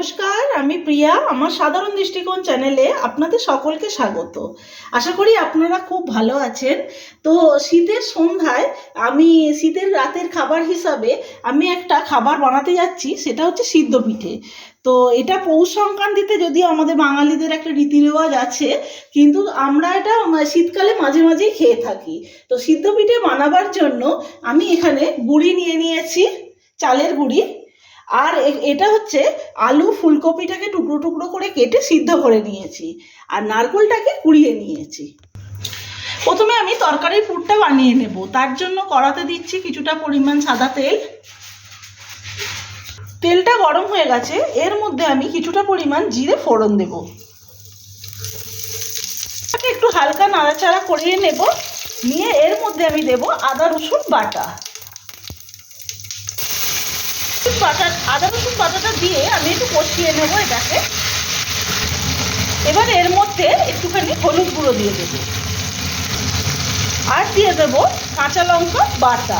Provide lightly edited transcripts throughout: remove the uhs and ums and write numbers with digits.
নমস্কার, আমি প্রিয়া। আমার সাধারণ দৃষ্টিকোণ চ্যানেলে আপনাদের সকলকে স্বাগত। আশা করি আপনারা খুব ভালো আছেন। তো শীতের সন্ধ্যায় আমি শীতের রাতের খাবার হিসাবে আমি একটা খাবার বানাতে যাচ্ছি, সেটা হচ্ছে সিদ্ধ পিঠে। তো এটা পৌষ সংক্রান্তিতে যদিও আমাদের বাঙালিদের একটা রীতি রেওয়াজ আছে, কিন্তু আমরা এটা শীতকালে মাঝে মাঝেই খেয়ে থাকি। তো সিদ্ধ পিঠে বানাবার জন্য আমি এখানে গুঁড়ি নিয়ে নিয়েছি, চালের গুঁড়ি। আর এটা হচ্ছে আলু ফুলকপিটাকে টুকরো টুকরো করে কেটে সিদ্ধ করে নিয়েছি, আর নারকেলটাকে কুড়িয়ে নিয়েছি। প্রথমে আমি তরকারির পুরটা বানিয়ে নেব। তার জন্য কড়াতে দিচ্ছি কিছুটা পরিমাণ সাদা তেল। তেলটা গরম হয়ে গেছে, এর মধ্যে আমি কিছুটা পরিমাণ জিরে ফোড়ন দেব। একটু হালকা নাড়াচাড়া করিয়ে নেব, নিয়ে এর মধ্যে আমি দেব আদা রসুন বাটা। আদা রসুন বাটাটা দিয়ে আমি একটু কষিয়ে নেব এটাকে। এবার এর মধ্যে একটুখানি হলুদ গুঁড়ো দিয়ে দেবো, আর দিয়ে দেবো কাঁচা লঙ্কা বাটা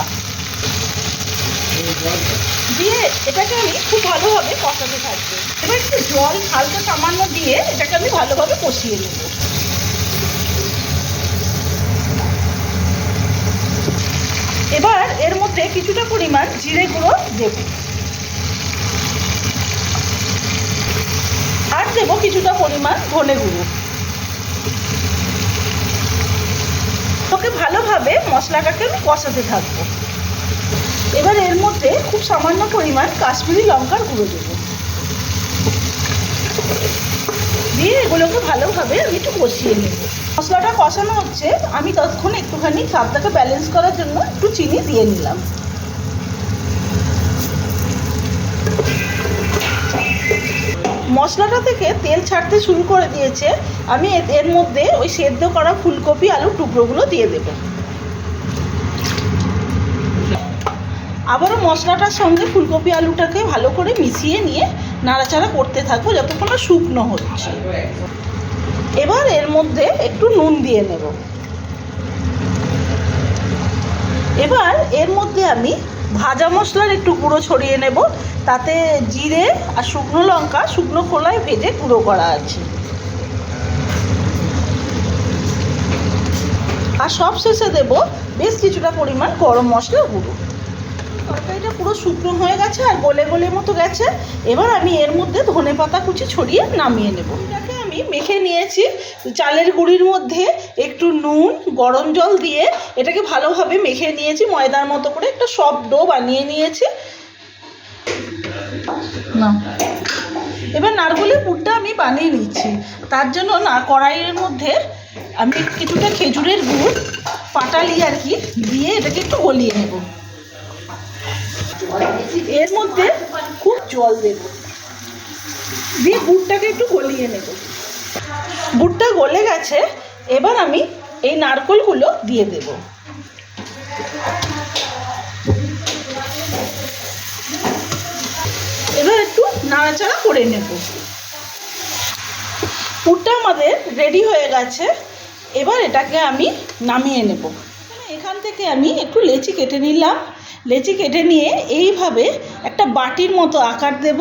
দিয়ে এটাকে আমি খুব ভালোভাবে কষাতে থাকবো। এবার একটু জল হালকা সামান্য দিয়ে এটাকে আমি ভালোভাবে কষিয়ে নেব। এবার এর মধ্যে কিছুটা পরিমাণ জিরে গুঁড়ো দেব, আর দেবো কিছুটা পরিমাণ ধনে গুঁড়ো। তোকে ভালোভাবে মশলাটাকে আমি কষাতে থাকবো। এবার এর মধ্যে খুব সামান্য পরিমাণ কাশ্মীরি লঙ্কার গুঁড়ো দেবো, দিয়ে এগুলোকে ভালোভাবে আমি একটু কষিয়ে নেব। মশলাটা কষানো হচ্ছে, আমি ততক্ষণ একটুখানি স্বাদটাকে ব্যালেন্স করার জন্য একটু চিনি দিয়ে নিলাম। মশলাটা থেকে তেল ছাড়তে শুরু করে দিয়েছে, আমি এর মধ্যে ওই সেদ্ধ করা ফুলকপি আলুর টুকরোগুলো দিয়ে দেব। আবারও মশলাটার সঙ্গে ফুলকপি আলুটাকে ভালো করে মিশিয়ে নিয়ে নাড়াচাড়া করতে থাকবো যতক্ষণ না শুকনো হচ্ছে। এবার এর মধ্যে একটু নুন দিয়ে নেব। এবার এর মধ্যে আমি ভাজা মশলার একটু গুঁড়ো ছড়িয়ে নেব, তাতে জিরে আর শুকনো লঙ্কা শুকনো খোলায় ভেজে গুঁড়ো করা আছে। আর সব শেষে দেব বেশ কিছুটা পরিমাণ গরম মশলার গুঁড়ো। তরকারিটা পুরো শুকনো হয়ে গেছে আর গলে গলে মতো গেছে। এবার আমি এর মধ্যে ধনে পাতা কুচি ছড়িয়ে নামিয়ে নেব। এটাকে আমি মেখে নিয়েছি চালের গুঁড়ির মধ্যে একটু নুন গরম জল দিয়ে এটাকে ভালোভাবে মেখে নিয়েছি, ময়দার মতো করে একটা সফট ডো বানিয়ে নিয়েছি। না, এবার নারকেলের পুরটা আমি বানিয়ে নিচ্ছি। তার জন্য কড়াইয়ের মধ্যে আমি কিছুটা খেজুরের গুড় পাটালি আর কি দিয়ে এটাকে একটু গলিয়ে নেব। এর মধ্যে খুব জল দেব, দিয়ে গুড়টাকে একটু গলিয়ে নেব। গুড়টা গলে গেছে, এবার আমি এই নারকেলগুলো দিয়ে দেব। এবার একটু নাড়াচাড়া করে নেব। পুরটা আমাদের রেডি হয়ে গেছে, এবার এটাকে আমি নামিয়ে নেব। এখান থেকে আমি একটু লেচি কেটে নিলাম। লেচি কেটে নিয়ে এইভাবে একটা বাটির মতো আকার দেব।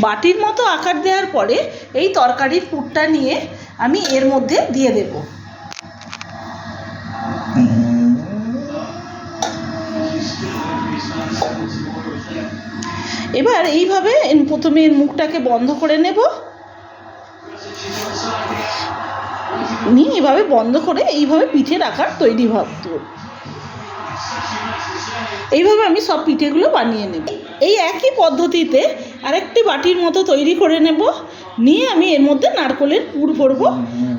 বাটির মতো আকার দেওয়ার পরে এই তরকারির পুরটা নিয়ে আমি এর মধ্যে দিয়ে দেব। এবার এইভাবে প্রথমে এর মুখটাকে বন্ধ করে নেব, নিয়ে এইভাবে বন্ধ করে এইভাবে পিঠের আকার তৈরি ভাবত। এইভাবে আমি সব পিঠেগুলো বানিয়ে নেব। এই একই পদ্ধতিতে আরেকটি বাটির মতো তৈরি করে নেব, নিয়ে আমি এর মধ্যে নারকেলের পুর ভরবো,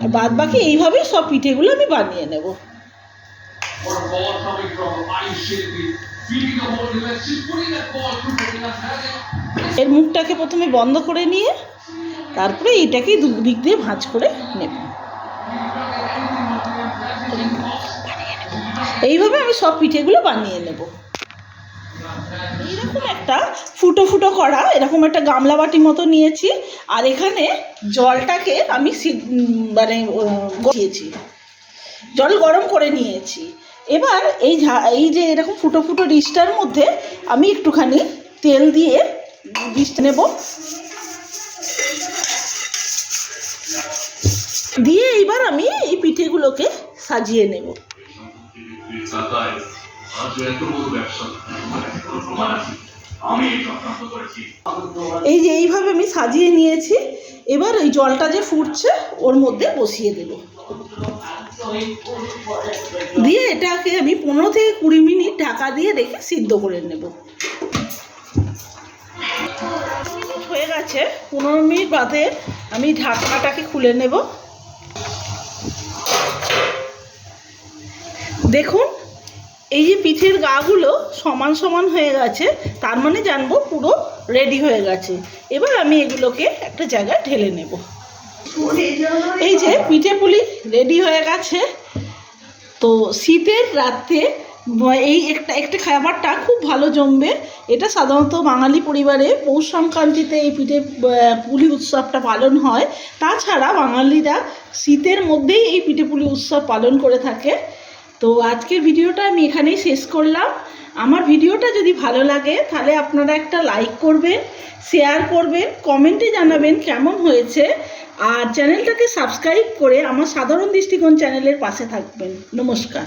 আর বাদ বাকি এইভাবেই সব পিঠেগুলো আমি বানিয়ে নেব। এর মুখটাকে প্রথমে বন্ধ করে নিয়ে তারপরে এইটাকে দুদিক দিয়ে ভাঁজ করে নেব। এইভাবে আমি সব পিঠেগুলো বানিয়ে নেব। এইরকম একটা ফুটো ফুটো করা এরকম একটা গামলা বাটি মতো নিয়েছি, আর এখানে জলটাকে আমি মানে দিয়েছি, জল গরম করে নিয়েছি। এবার এই যে এরকম ফুটো ফুটো ডিশটার মধ্যে আমি একটুখানি তেল দিয়ে ডিশটা নেব, দিয়ে এইবার আমি এই পিঠেগুলোকে সাজিয়ে নেব। এই যে এইভাবে আমি সাজিয়ে নিয়েছি। এবার ওই জলটা যে ফুটছে ওর মধ্যে বসিয়ে দেব, দিয়ে এটাকে আমি 15 থেকে 20 মিনিট ঢাকা দিয়ে রেখে সিদ্ধ করে নেব। হয়ে গেছে, 15 মিনিট বাদে আমি ঢাকনাটাকে খুলে নেব। দেখুন এই যে পিঠের গাগুলো সমান সমান হয়ে গেছে, তার মানে জানবো পুরো রেডি হয়ে গেছে। এবার আমি এগুলোকে একটা জায়গায় ঢেলে নেব। এই যে পিঠে পুলি রেডি হয়ে গেছে। তো শীতের রাতে এই একটা খাবারটা খুব ভালো জমবে। এটা সাধারণত বাঙালি পরিবারে পৌষ সংক্রান্তিতে এই পিঠে পুলি উৎসবটা পালন হয়। তাছাড়া বাঙালিরা শীতের মধ্যেই এই পিঠে পুলি উৎসব পালন করে থাকে। তো আজকের ভিডিওটা আমি এখানেই শেষ করলাম। আমার ভিডিওটা যদি ভালো লাগে তাহলে আপনারা একটা লাইক করবেন, শেয়ার করবেন, কমেন্টে জানাবেন কেমন হয়েছে, আর চ্যানেলটাকে সাবস্ক্রাইব করে আমার সাধারণ দৃষ্টিকোণ চ্যানেলের পাশে থাকবেন। নমস্কার।